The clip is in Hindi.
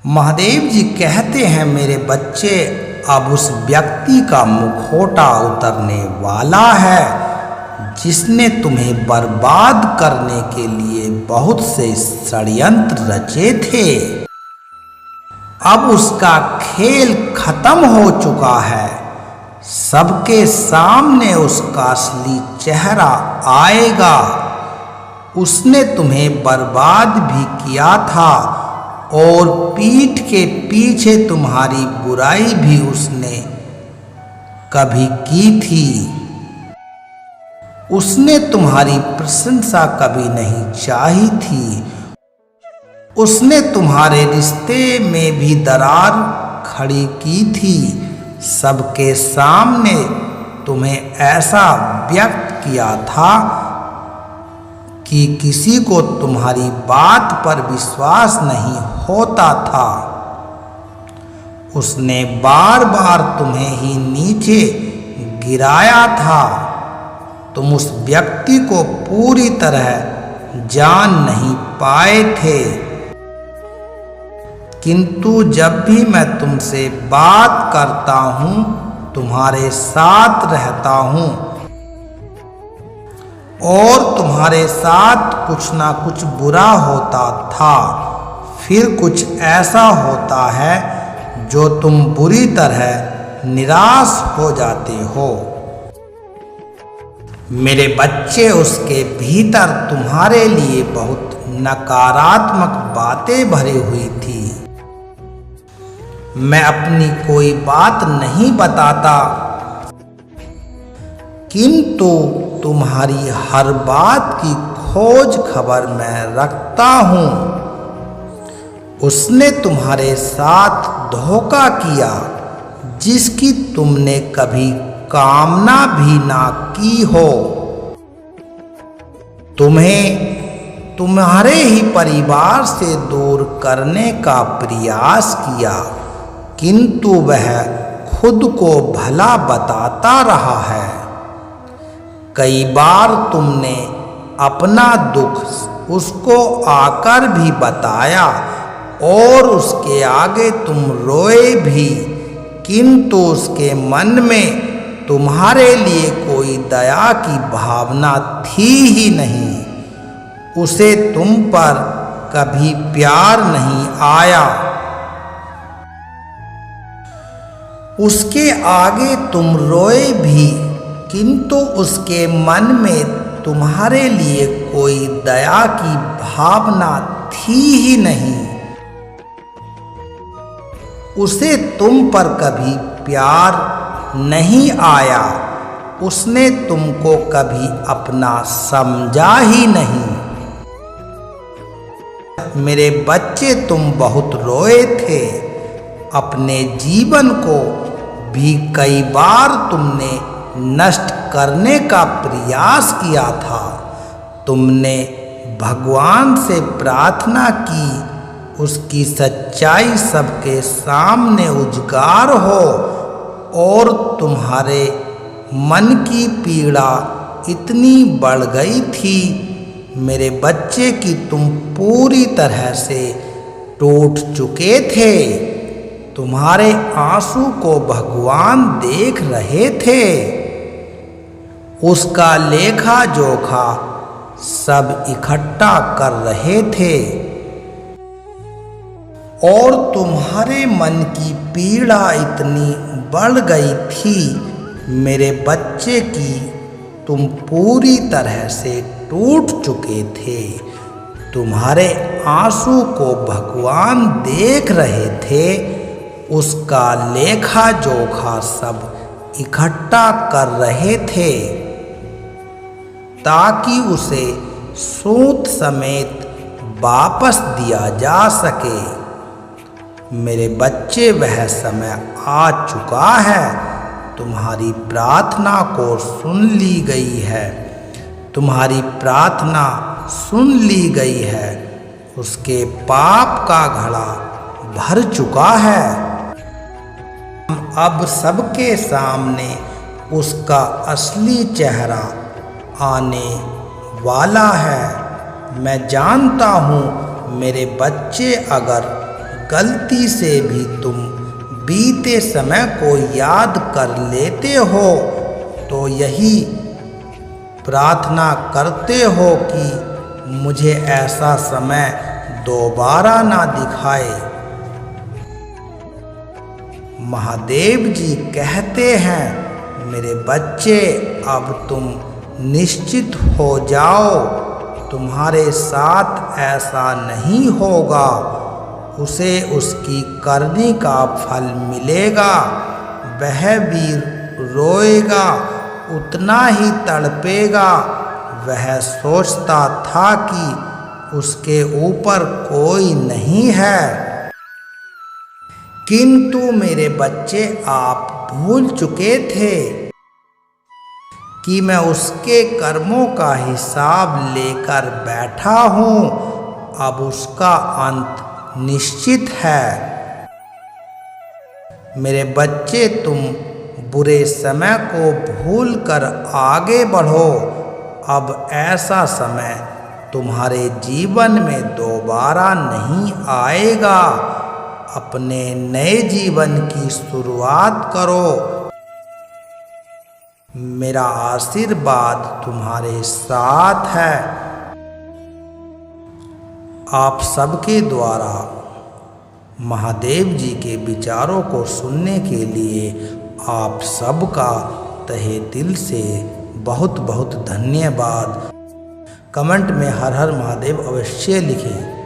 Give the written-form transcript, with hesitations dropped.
महादेव जी कहते हैं, मेरे बच्चे, अब उस व्यक्ति का मुखौटा उतरने वाला है जिसने तुम्हें बर्बाद करने के लिए बहुत से षड्यंत्र रचे थे। अब उसका खेल खत्म हो चुका है। सबके सामने उसका असली चेहरा आएगा। उसने तुम्हें बर्बाद भी किया था और पीठ के पीछे तुम्हारी बुराई भी उसने कभी की थी। उसने तुम्हारी प्रशंसा कभी नहीं चाही थी। उसने तुम्हारे रिश्ते में भी दरार खड़ी की थी। सबके सामने तुम्हें ऐसा व्यक्त किया था कि किसी को तुम्हारी बात पर विश्वास नहीं होता था। उसने बार बार तुम्हें ही नीचे गिराया था। तुम उस व्यक्ति को पूरी तरह जान नहीं पाए थे, किंतु जब भी मैं तुमसे बात करता हूँ, तुम्हारे साथ रहता हूँ और तुम्हारे साथ कुछ ना कुछ बुरा होता था, फिर कुछ ऐसा होता है जो तुम बुरी तरह निराश हो जाते हो। मेरे बच्चे, उसके भीतर तुम्हारे लिए बहुत नकारात्मक बातें भरी हुई थी। मैं अपनी कोई बात नहीं बताता, किंतु तुम्हारी हर बात की खोज खबर मैं रखता हूँ। उसने तुम्हारे साथ धोखा किया जिसकी तुमने कभी कामना भी ना की हो। तुम्हें तुम्हारे ही परिवार से दूर करने का प्रयास किया, किंतु वह खुद को भला बताता रहा है। कई बार तुमने अपना दुख उसको आकर भी बताया और उसके आगे तुम रोए भी, किंतु उसके मन में तुम्हारे लिए कोई दया की भावना थी ही नहीं। उसे तुम पर कभी प्यार नहीं आया। उसके आगे तुम रोए भी, किंतु उसके मन में तुम्हारे लिए कोई दया की भावना थी ही नहीं। उसे तुम पर कभी प्यार नहीं आया। उसने तुमको कभी अपना समझा ही नहीं। मेरे बच्चे, तुम बहुत रोए थे। अपने जीवन को भी कई बार तुमने नष्ट करने का प्रयास किया था। तुमने भगवान से प्रार्थना की उसकी सच्चाई सबके सामने उजागर हो और तुम्हारे मन की पीड़ा इतनी बढ़ गई थी मेरे बच्चे कि तुम पूरी तरह से टूट चुके थे। तुम्हारे आंसू को भगवान देख रहे थे। उसका लेखा जोखा सब इकट्ठा कर रहे थे और तुम्हारे मन की पीड़ा इतनी बढ़ गई थी मेरे बच्चे की तुम पूरी तरह से टूट चुके थे। तुम्हारे आंसू को भगवान देख रहे थे। उसका लेखा जोखा सब इकट्ठा कर रहे थे ताकि उसे सूद समेत वापस दिया जा सके। मेरे बच्चे, वह समय आ चुका है। तुम्हारी प्रार्थना को सुन ली गई है। तुम्हारी प्रार्थना सुन ली गई है। उसके पाप का घड़ा भर चुका है। अब सबके सामने उसका असली चेहरा आने वाला है। मैं जानता हूँ मेरे बच्चे, अगर गलती से भी तुम बीते समय को याद कर लेते हो तो यही प्रार्थना करते हो कि मुझे ऐसा समय दोबारा ना दिखाए। महादेव जी कहते हैं, मेरे बच्चे अब तुम निश्चित हो जाओ, तुम्हारे साथ ऐसा नहीं होगा। उसे उसकी करनी का फल मिलेगा। वह भी रोएगा, उतना ही तड़पेगा। वह सोचता था कि उसके ऊपर कोई नहीं है, किंतु मेरे बच्चे आप भूल चुके थे कि मैं उसके कर्मों का हिसाब लेकर बैठा हूँ। अब उसका अंत निश्चित है। मेरे बच्चे तुम बुरे समय को भूलकर आगे बढ़ो। अब ऐसा समय तुम्हारे जीवन में दोबारा नहीं आएगा। अपने नए जीवन की शुरुआत करो। मेरा आशीर्वाद तुम्हारे साथ है। आप सबके द्वारा महादेव जी के विचारों को सुनने के लिए आप सबका तहे दिल से बहुत बहुत धन्यवाद। कमेंट में हर हर महादेव अवश्य लिखें।